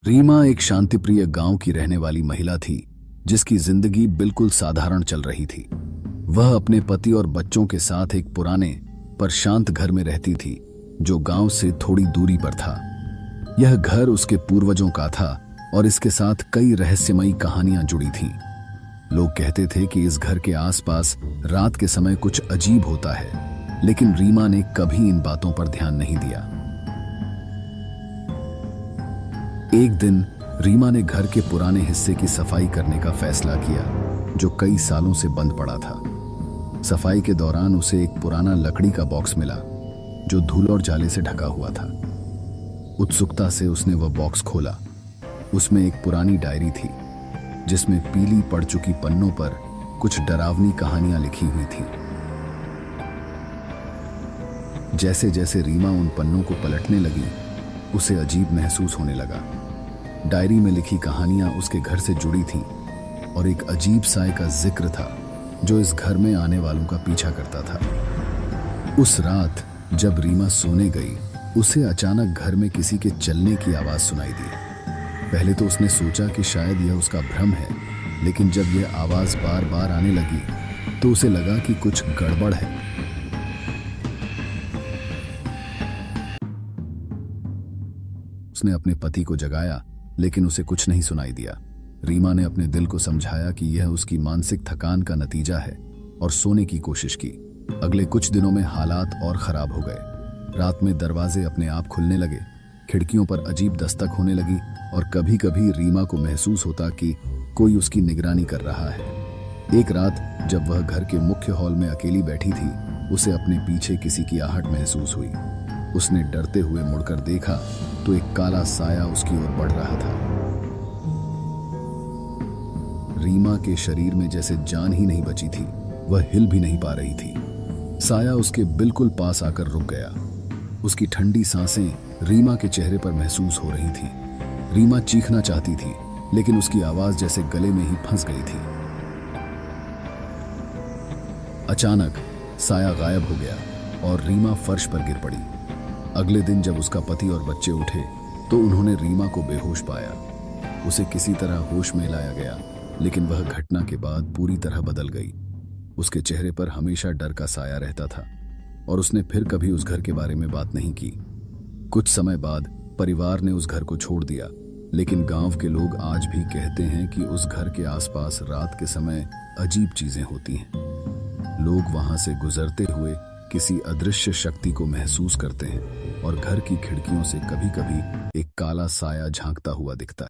रीमा एक शांतिप्रिय गांव की रहने वाली महिला थी जिसकी जिंदगी बिल्कुल साधारण चल रही थी। वह अपने पति और बच्चों के साथ एक पुराने पर शांत घर में रहती थी जो गांव से थोड़ी दूरी पर था। यह घर उसके पूर्वजों का था और इसके साथ कई रहस्यमयी कहानियां जुड़ी थीं। लोग कहते थे कि इस घर के आसपास रात के समय कुछ अजीब होता है, लेकिन रीमा ने कभी इन बातों पर ध्यान नहीं दिया। एक दिन रीमा ने घर के पुराने हिस्से की सफाई करने का फैसला किया जो कई सालों से बंद पड़ा था। सफाई के दौरान उसे एक पुराना लकड़ी का बॉक्स मिला जो धूल और जाले से ढका हुआ था। उत्सुकता से उसने वह बॉक्स खोला। उसमें एक पुरानी डायरी थी जिसमें पीली पड़ चुकी पन्नों पर कुछ डरावनी कहानियां लिखी हुई थीं। जैसे जैसे रीमा उन पन्नों को पलटने लगी, उसे अजीब महसूस होने लगा। डायरी में लिखी कहानियां उसके घर से जुड़ी थीं और एक अजीब साए का जिक्र था जो इस घर में आने वालों का पीछा करता था। उस रात जब रीमा सोने गई, उसे अचानक घर में किसी के चलने की आवाज सुनाई दी। पहले तो उसने सोचा कि शायद यह उसका भ्रम है, लेकिन जब यह आवाज बार बार आने लगी तो उसे लगा कि कुछ गड़बड़ है। उसने अपने पति को जगाया, लेकिन उसे कुछ नहीं सुनाई दिया। रीमा ने अपने दिल को समझाया कि यह उसकी मानसिक थकान का नतीजा है और सोने की कोशिश की। अगले कुछ दिनों में हालात और खराब हो गए। रात में दरवाजे अपने आप खुलने लगे, खिड़कियों पर अजीब दस्तक होने लगी और कभी कभी रीमा को महसूस होता कि कोई उसकी निगरानी कर रहा है। एक रात जब वह घर के मुख्य हॉल में अकेली बैठी थी, उसे अपने पीछे किसी की आहट महसूस हुई। उसने डरते हुए मुड़कर देखा तो एक काला साया उसकी ओर बढ़ रहा था। रीमा के शरीर में जैसे जान ही नहीं बची थी, वह हिल भी नहीं पा रही थी। साया उसके बिल्कुल पास आकर रुक गया। उसकी ठंडी सांसें रीमा के चेहरे पर महसूस हो रही थी। रीमा चीखना चाहती थी, लेकिन उसकी आवाज जैसे गले में ही फंस गई थी। अचानक साया गायब हो गया और रीमा फर्श पर गिर पड़ी। अगले दिन जब उसका पति और बच्चे उठे तो उन्होंने रीमा को बेहोश पाया। उसे किसी तरह होश में लाया गया, लेकिन वह घटना के बाद पूरी तरह बदल गई। उसके चेहरे पर हमेशा डर का साया रहता था और उसने फिर कभी उस घर के बारे में बात नहीं की। कुछ समय बाद परिवार ने उस घर को छोड़ दिया, लेकिन गांव के लोग आज भी कहते हैं कि उस घर के आसपास रात के समय अजीब चीजें होती हैं। लोग वहां से गुजरते हुए किसी अदृश्य शक्ति को महसूस करते हैं और घर की खिड़कियों से कभी-कभी एक काला साया झांकता हुआ दिखता है।